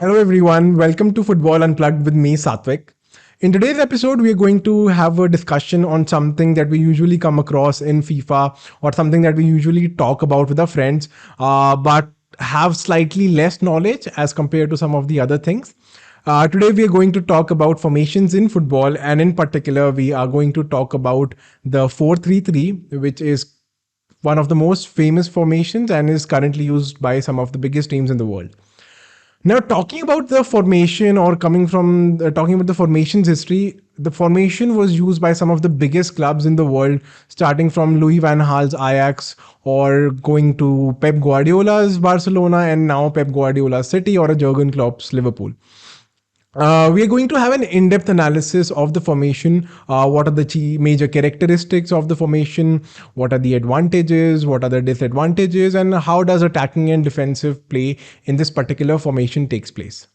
Hello, everyone. Welcome to Football Unplugged with me, Satvik. In today's episode, we are going to have a discussion on something that we usually come across in FIFA or something that we usually talk about with our friends, but have slightly less knowledge as compared to some of the other things. Today, we are going to talk about formations in football, and in particular, we are going to talk about the 4-3-3, which is one of the most famous formations and is currently used by some of the biggest teams in the world. Now, talking about the formation or coming from talking about the formation's history, the formation was used by some of the biggest clubs in the world, starting from Louis van Gaal's Ajax or going to Pep Guardiola's Barcelona and now Pep Guardiola's City or a Jurgen Klopp's Liverpool. We are going to have an in-depth analysis of the formation. What are the major characteristics of the formation? What are the advantages? What are the disadvantages? And how does attacking and defensive play in this particular formation takes place?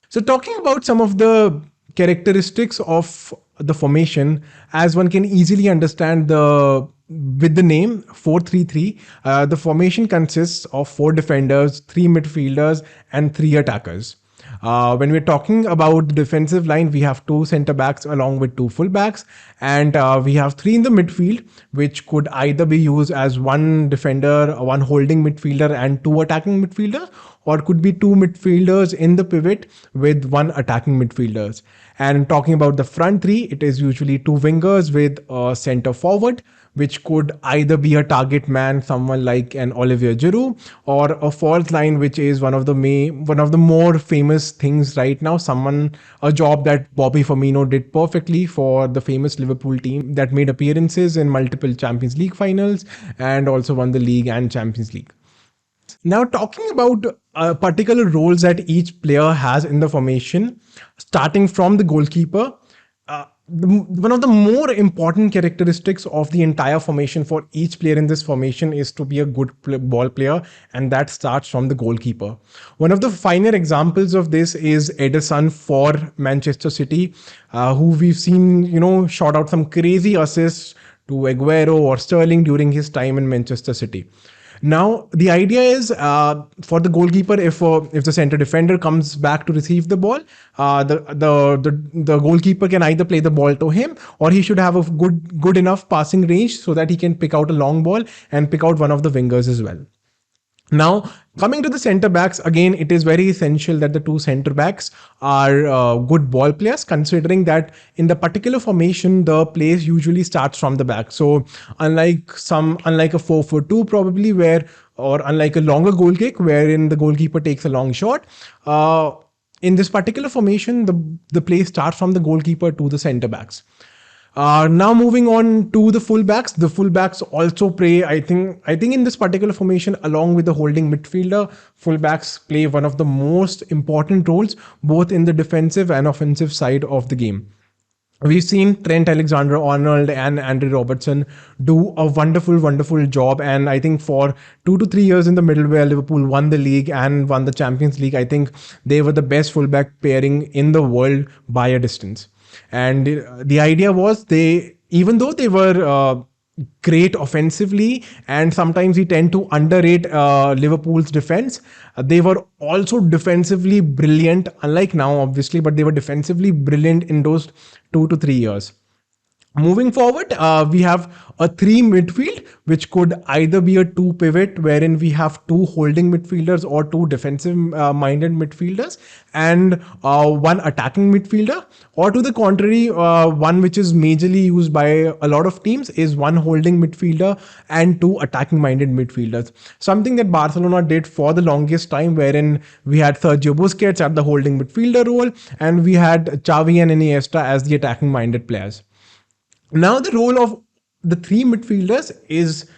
So, talking about some of the characteristics of the formation, as one can easily understand with the name 4-3-3, the formation consists of four defenders, three midfielders, and three attackers. When we're talking about the defensive line, we have two center backs along with two full backs, and we have three in the midfield, which could either be used as one defender, one holding midfielder, and two attacking midfielders, or could be two midfielders in the pivot with one attacking midfielders. And talking about the front three, it is usually two wingers with a center forward, which could either be a target man, someone like an Olivier Giroud, or a false line, which is one of the more famous things right now. A job that Bobby Firmino did perfectly for the famous Liverpool team that made appearances in multiple Champions League finals and also won the league and Champions League. Now, talking about particular roles that each player has in the formation, starting from the goalkeeper, one of the more important characteristics of the entire formation for each player in this formation is to be a good ball player, and that starts from the goalkeeper. One of the finer examples of this is Ederson for Manchester City, who we've seen, shot out some crazy assists to Aguero or Sterling during his time in Manchester City. Now, the idea is for the goalkeeper, if the center defender comes back to receive the ball, the goalkeeper can either play the ball to him, or he should have a good enough passing range so that he can pick out a long ball and pick out one of the wingers as well. Now, coming to the centre backs, again, it is very essential that the two centre backs are good ball players, considering that in the particular formation, the play usually starts from the back. So, unlike a 4-4-2 probably, or unlike a longer goal kick, wherein the goalkeeper takes a long shot, in this particular formation, the play starts from the goalkeeper to the centre backs. Now moving on to the fullbacks. The fullbacks also play, I think in this particular formation, along with the holding midfielder, fullbacks play one of the most important roles, both in the defensive and offensive side of the game. We've seen Trent Alexander-Arnold and Andre Robertson do a wonderful job. And I think for 2 to 3 years in the middle, where Liverpool won the league and won the Champions League, I think they were the best fullback pairing in the world by a distance. And the idea was, even though they were great offensively, and sometimes we tend to underrate Liverpool's defense, they were also defensively brilliant, unlike now, obviously, but they were defensively brilliant in those 2 to 3 years. Moving forward, we have a three midfield, which could either be a two pivot, wherein we have two holding midfielders or two defensive minded midfielders, and one attacking midfielder. Or to the contrary, one which is majorly used by a lot of teams is one holding midfielder and two attacking minded midfielders. Something that Barcelona did for the longest time, wherein we had Sergio Busquets at the holding midfielder role, and we had Xavi and Iniesta as the attacking minded players. Now, the role of the three midfielders is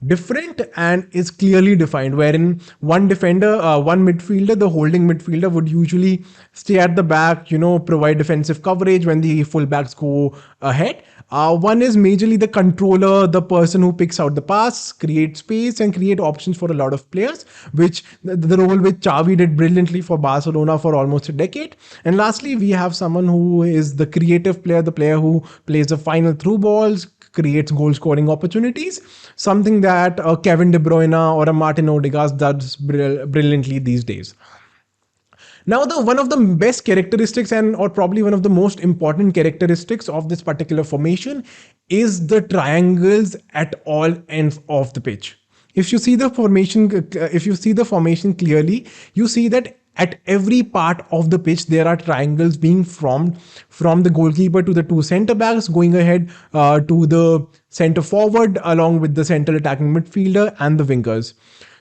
different and is clearly defined, wherein one defender, one midfielder, the holding midfielder, would usually stay at the back, provide defensive coverage when the fullbacks go ahead. One is majorly the controller, the person who picks out the pass, create space, and create options for a lot of players, which the role which Xavi did brilliantly for Barcelona for almost a decade. And lastly, we have someone who is the creative player, the player who plays the final through balls, creates goal scoring opportunities, something that Kevin De Bruyne or a Martin Odegaard does brilliantly these days. Now, the one of the best characteristics and or probably one of the most important characteristics of this particular formation is the triangles at all ends of the pitch. If you see the formation clearly, you see that at every part of the pitch there are triangles being formed from the goalkeeper to the two centre backs, going ahead to the centre forward, along with the central attacking midfielder and the wingers.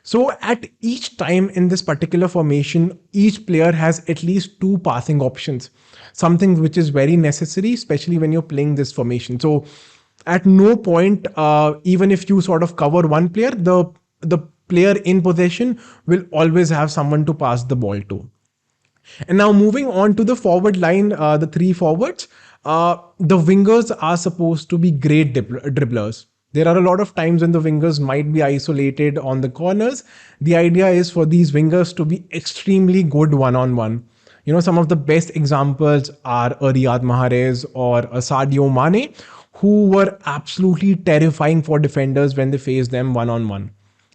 So at each time in this particular formation, each player has at least two passing options, something which is very necessary, especially when you're playing this formation. So at no point, even if you sort of cover one player, the player in possession will always have someone to pass the ball to. And now moving on to the forward line, the three forwards, the wingers are supposed to be great dribblers. There are a lot of times when the wingers might be isolated on the corners. The idea is for these wingers to be extremely good one-on-one. Some of the best examples are a Riyad Mahrez or a Sadio Mane, who were absolutely terrifying for defenders when they face them one-on-one.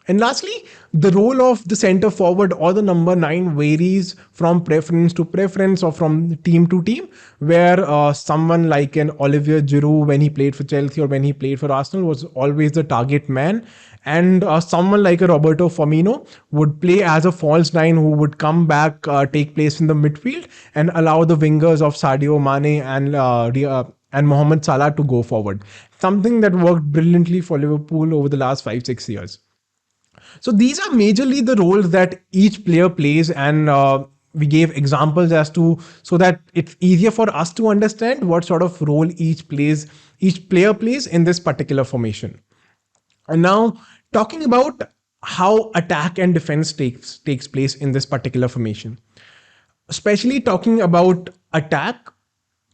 And lastly, the role of the center forward or the number nine varies from preference to preference or from team to team, where someone like an Olivier Giroud, when he played for Chelsea or when he played for Arsenal, was always the target man. And someone like a Roberto Firmino would play as a false nine who would come back, take place in the midfield and allow the wingers of Sadio Mane and Mohamed Salah to go forward. Something that worked brilliantly for Liverpool over the last 5-6 years. So these are majorly the roles that each player plays, and we gave examples as to so that it's easier for us to understand what sort of role each player plays in this particular formation. And now talking about how attack and defense takes place in this particular formation, especially talking about attack,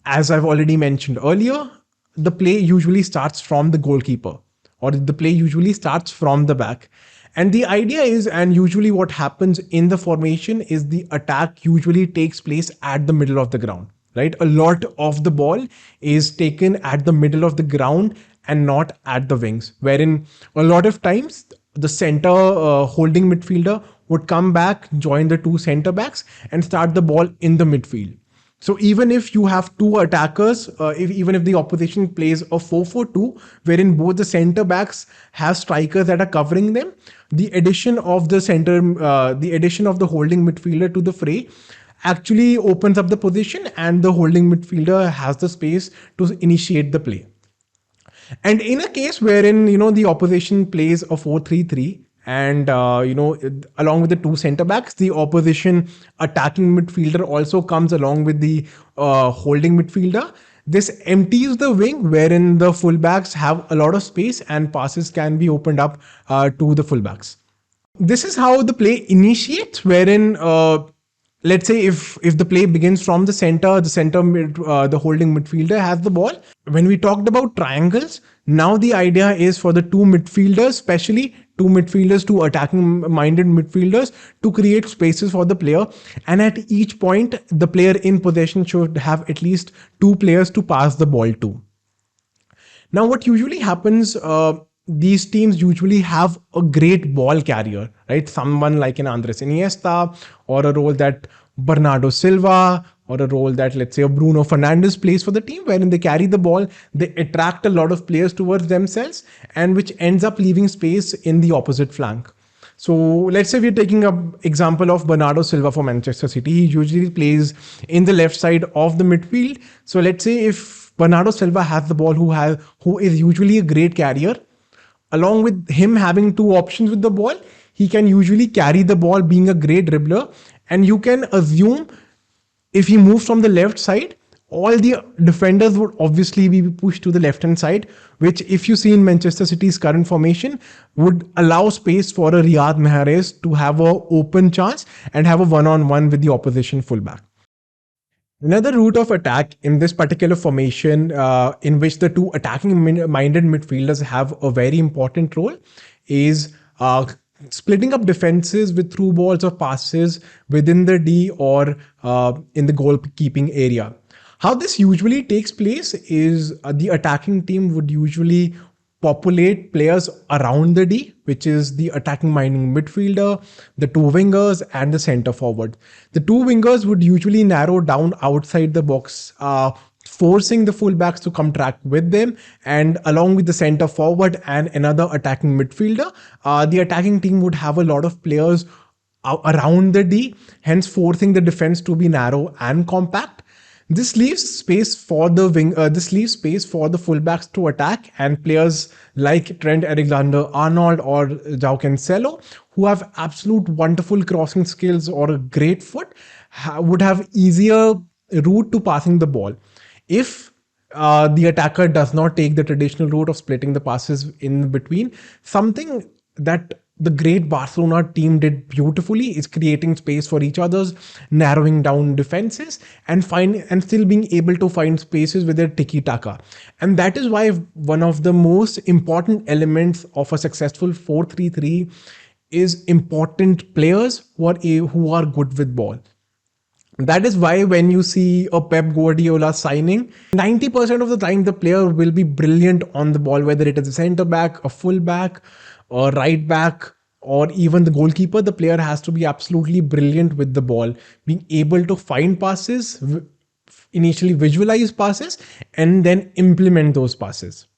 as I've already mentioned earlier, the play usually starts from the goalkeeper, or the play usually starts from the back. And the idea is, and usually what happens in the formation is the attack usually takes place at the middle of the ground, right? A lot of the ball is taken at the middle of the ground and not at the wings, wherein a lot of times the center holding midfielder would come back, join the two center backs and start the ball in the midfield. So even if you have two attackers, even if the opposition plays a 4-4-2, wherein both the center backs have strikers that are covering them, the addition of the addition of the holding midfielder to the fray actually opens up the position, and the holding midfielder has the space to initiate the play. And in a case wherein the opposition plays a 4-3-3, and along with the two center backs, the opposition attacking midfielder also comes along with the holding midfielder. This empties the wing wherein the fullbacks have a lot of space and passes can be opened up to the fullbacks. This is how the play initiates, wherein let's say if the play begins from the holding midfielder has the ball. When we talked about triangles, now the idea is for the two midfielders, especially two midfielders, two attacking minded midfielders, to create spaces for the player. And at each point, the player in possession should have at least two players to pass the ball to. Now, what usually happens, these teams usually have a great ball carrier, right? Someone like an Andres Iniesta, or a role that Bernardo Silva, or a role that, let's say, a Bruno Fernandes plays for the team, wherein they carry the ball, they attract a lot of players towards themselves, and which ends up leaving space in the opposite flank. So let's say we're taking an example of Bernardo Silva for Manchester City. He usually plays in the left side of the midfield. So let's say if Bernardo Silva has the ball, who is usually a great carrier, along with him having two options with the ball, he can usually carry the ball, being a great dribbler. And you can assume if he moves from the left side, all the defenders would obviously be pushed to the left hand side, which, if you see in Manchester City's current formation, would allow space for a Riyad Mahrez to have an open chance and have a one-on-one with the opposition fullback. Another route of attack in this particular formation, in which the two attacking minded midfielders have a very important role, is splitting up defenses with through balls or passes within the D or in the goalkeeping area. How this usually takes place is the attacking team would usually populate players around the D, which is the attacking minded midfielder, the two wingers, and the center forward. The two wingers would usually narrow down outside the box, forcing the fullbacks to come track with them, and along with the center forward and another attacking midfielder, the attacking team would have a lot of players around the D, hence forcing the defense to be narrow and compact. This leaves space for the wing. This leaves space for the fullbacks to attack, and players like Trent Alexander-Arnold or João Cancelo, who have absolute wonderful crossing skills or a great foot, would have easier route to passing the ball. If the attacker does not take the traditional route of splitting the passes in between, something that the great Barcelona team did beautifully is creating space for each other's, narrowing down defenses, and still being able to find spaces with their tiki taka. And that is why one of the most important elements of a successful 4-3-3 is important players who are good with ball. That is why when you see a Pep Guardiola signing, 90% of the time the player will be brilliant on the ball, whether it is a centre back, a full back, a right back, or even the goalkeeper. The player has to be absolutely brilliant with the ball, being able to find passes, initially visualize passes, and then implement those passes.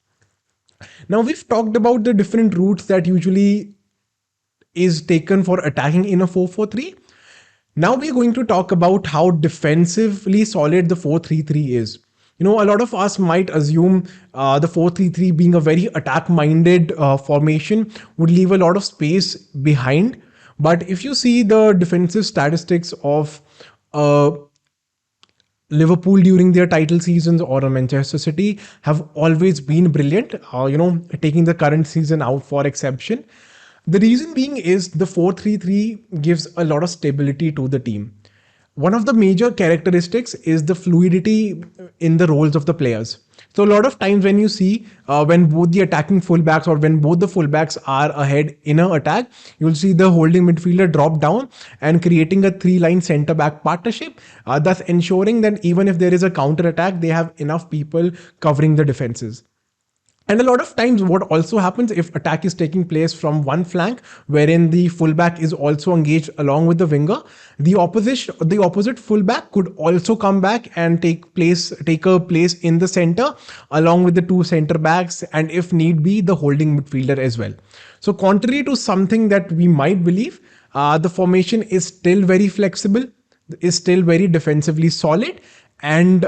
Now, we've talked about the different routes that usually is taken for attacking in a 4-4-3. Now we're going to talk about how defensively solid the 4-3-3 is. A lot of us might assume the 4-3-3 being a very attack-minded formation would leave a lot of space behind. But if you see the defensive statistics of Liverpool during their title seasons or Manchester City have always been brilliant, taking the current season out for exception. The reason being is the 4-3-3 gives a lot of stability to the team. One of the major characteristics is the fluidity in the roles of the players. So a lot of times when you see when both the attacking fullbacks or when both the fullbacks are ahead in an attack, you'll see the holding midfielder drop down and creating a three-line centre-back partnership, thus ensuring that even if there is a counter-attack, they have enough people covering the defenses. And a lot of times what also happens if attack is taking place from one flank, wherein the fullback is also engaged along with the winger, the opposite fullback could also come back and take a place in the center along with the two center backs, and if need be, the holding midfielder as well. So contrary to something that we might believe, the formation is still very flexible, is still very defensively solid, and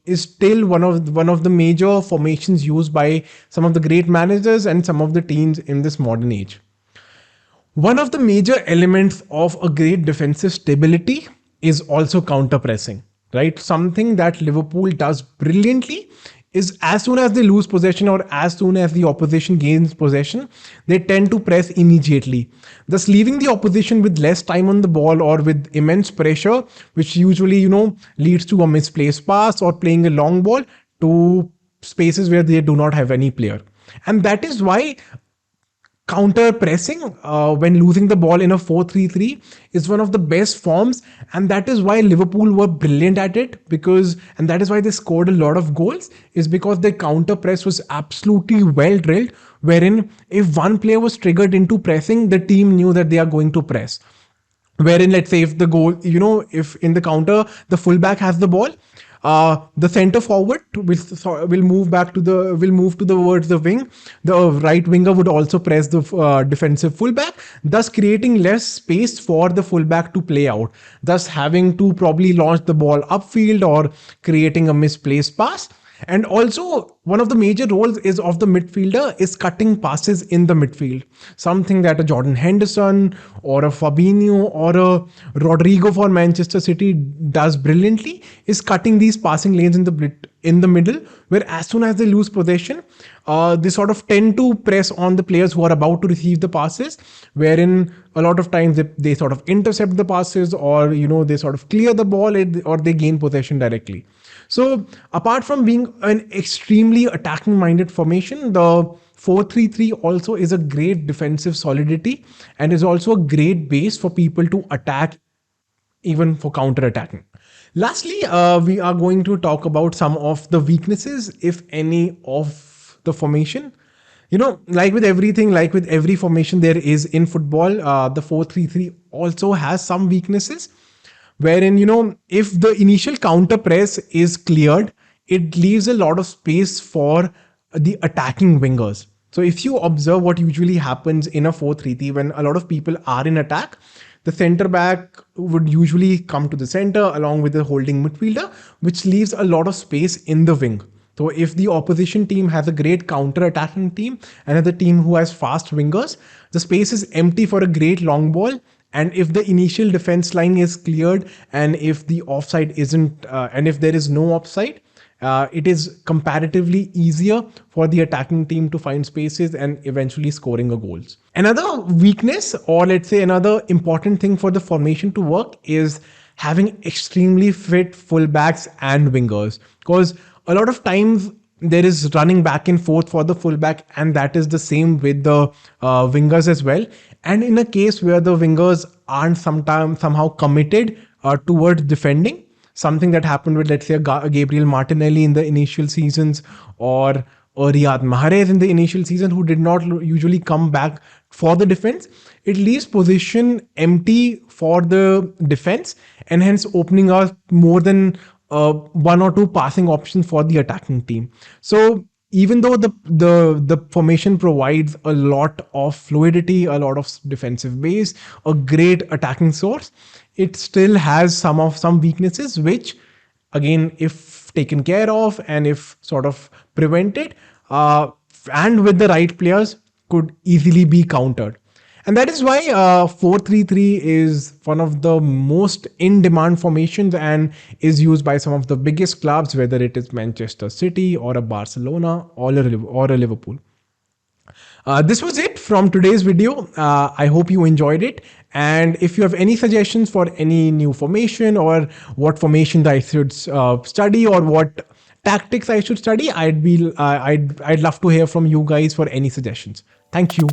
is still one of the major formations used by some of the great managers and some of the teams in this modern age. One of the major elements of a great defensive stability is also counter pressing, right? Something that Liverpool does brilliantly is as soon as they lose possession or as soon as the opposition gains possession, they tend to press immediately, thus leaving the opposition with less time on the ball or with immense pressure, which usually, leads to a misplaced pass or playing a long ball to spaces where they do not have any player. And that is why counter pressing when losing the ball in a 4-3-3 is one of the best forms, and that is why Liverpool were brilliant at it, and that is why they scored a lot of goals, is because their counter press was absolutely well drilled, wherein if one player was triggered into pressing, the team knew that they are going to press. Wherein, let's say if the goal, if in the counter the fullback has the ball, the center forward will move towards the wing. The right winger would also press the defensive fullback, thus creating less space for the fullback to play out, thus having to probably launch the ball upfield or creating a misplaced pass. And also, one of the major roles is of the midfielder is cutting passes in the midfield. Something that a Jordan Henderson or a Fabinho or a Rodrigo for Manchester City does brilliantly is cutting these passing lanes in the middle, where as soon as they lose possession, they sort of tend to press on the players who are about to receive the passes, wherein a lot of times they sort of intercept the passes, or they sort of clear the ball, or they gain possession directly. So apart from being an extremely attacking minded formation, the 4-3-3 also is a great defensive solidity and is also a great base for people to attack, even for counter attacking. Lastly, we are going to talk about some of the weaknesses, if any, of the formation. Like with everything, like with every formation there is in football, the 4-3-3 also has some weaknesses, wherein, if the initial counter press is cleared, it leaves a lot of space for the attacking wingers. So if you observe what usually happens in a 4-3-3, when a lot of people are in attack, the center back would usually come to the center along with the holding midfielder, which leaves a lot of space in the wing. So if the opposition team has a great counter-attacking team, another team who has fast wingers, the space is empty for a great long ball. And if the initial defense line is cleared, and if the offside isn't, and if there is no offside, it is comparatively easier for the attacking team to find spaces and eventually scoring a goals. Another weakness, or let's say another important thing for the formation to work, is having extremely fit fullbacks and wingers. Because a lot of times there is running back and forth for the fullback, and that is the same with the wingers as well. And in a case where the wingers aren't sometimes somehow committed towards defending, something that happened with, let's say, Gabriel Martinelli in the initial seasons, or Riyad Mahrez in the initial season, who did not usually come back for the defense, it leaves position empty for the defense, and hence opening up more than one or two passing options for the attacking team. So even though the formation provides a lot of fluidity, a lot of defensive base, a great attacking source, it still has some weaknesses, which, again, if taken care of and if sort of prevented, and with the right players, could easily be countered. And that is why 4-3-3 is one of the most in demand formations and is used by some of the biggest clubs, whether it is Manchester City or a Barcelona or a Liverpool. This was it from today's video. I hope you enjoyed it. And if you have any suggestions for any new formation, or what formation I should study, or what tactics I should study, I'd love to hear from you guys for any suggestions. Thank you.